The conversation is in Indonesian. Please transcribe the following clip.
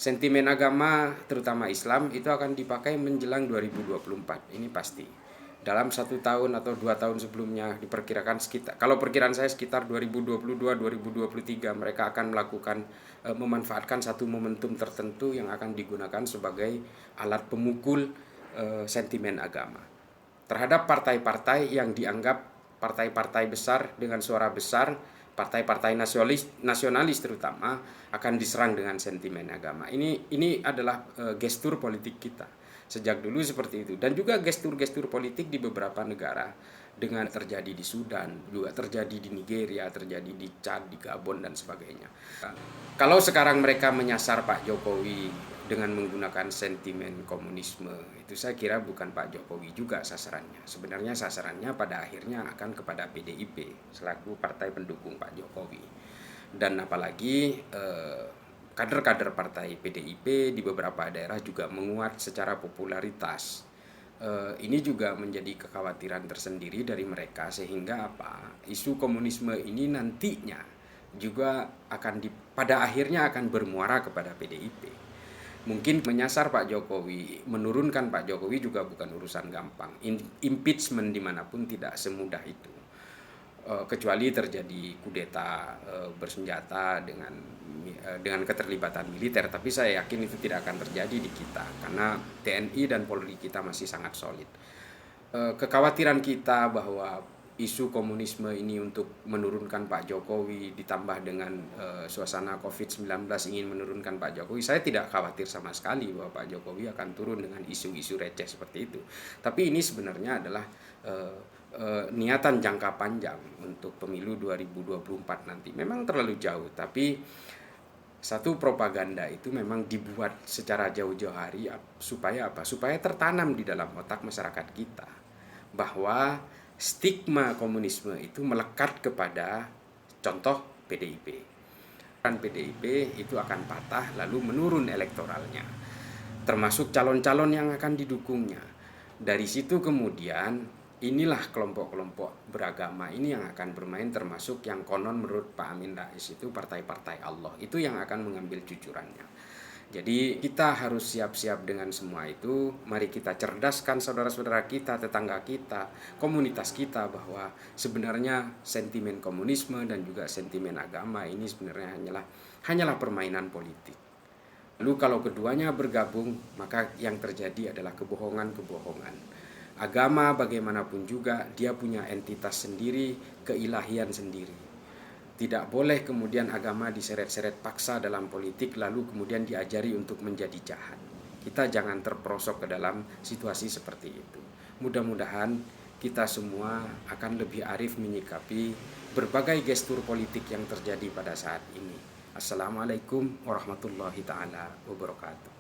Sentimen agama terutama Islam itu akan dipakai menjelang 2024, ini pasti. Dalam 1 tahun atau 2 tahun sebelumnya diperkirakan sekitar, kalau perkiraan saya sekitar 2022-2023 mereka akan melakukan memanfaatkan satu momentum tertentu yang akan digunakan sebagai alat pemukul sentimen agama terhadap partai-partai yang dianggap partai-partai besar dengan suara besar, partai-partai nasionalis terutama akan diserang dengan sentimen agama. Ini adalah gestur politik kita sejak dulu seperti itu, dan juga gestur-gestur politik di beberapa negara, dengan terjadi di Sudan, juga terjadi di Nigeria, terjadi di Chad, di Gabon dan sebagainya. Kalau sekarang mereka menyasar Pak Jokowi dengan menggunakan sentimen komunisme, itu saya kira bukan Pak Jokowi juga sasarannya. Sebenarnya sasarannya pada akhirnya akan kepada PDIP selaku partai pendukung Pak Jokowi. Dan apalagi kader-kader partai PDIP di beberapa daerah juga menguat secara popularitas. Ini juga menjadi kekhawatiran tersendiri dari mereka, sehingga isu komunisme ini nantinya juga pada akhirnya akan bermuara kepada PDIP. Mungkin menyasar Pak Jokowi, menurunkan Pak Jokowi juga bukan urusan gampang. Impeachment dimanapun tidak semudah itu. Kecuali terjadi kudeta bersenjata dengan keterlibatan militer, tapi saya yakin itu tidak akan terjadi di kita karena TNI dan Polri kita masih sangat solid. Kekhawatiran kita bahwa isu komunisme ini untuk menurunkan Pak Jokowi ditambah dengan suasana COVID-19 ingin menurunkan Pak Jokowi, saya tidak khawatir sama sekali bahwa Pak Jokowi akan turun dengan isu-isu receh seperti itu. Tapi ini sebenarnya adalah niatan jangka panjang untuk pemilu 2024 nanti. Memang terlalu jauh, tapi satu propaganda itu memang dibuat secara jauh-jauh hari supaya Supaya tertanam di dalam otak masyarakat kita bahwa stigma komunisme itu melekat kepada contoh PDIP. Dan PDIP itu akan patah lalu menurun elektoralnya, termasuk calon-calon yang akan didukungnya. Dari situ kemudian inilah kelompok-kelompok beragama ini yang akan bermain, termasuk yang konon menurut Pak Amin Rais itu partai-partai Allah, itu yang akan mengambil cucurannya. Jadi kita harus siap-siap dengan semua itu. Mari kita cerdaskan saudara-saudara kita, tetangga kita, komunitas kita, bahwa sebenarnya sentimen komunisme dan juga sentimen agama ini sebenarnya hanyalah permainan politik. Lalu kalau keduanya bergabung, maka yang terjadi adalah kebohongan-kebohongan. Agama bagaimanapun juga dia punya entitas sendiri, keilahian sendiri. Tidak boleh kemudian agama diseret-seret paksa dalam politik lalu kemudian diajari untuk menjadi jahat. Kita jangan terperosok ke dalam situasi seperti itu. Mudah-mudahan kita semua akan lebih arif menyikapi berbagai gestur politik yang terjadi pada saat ini. Assalamualaikum warahmatullahi taala wabarakatuh.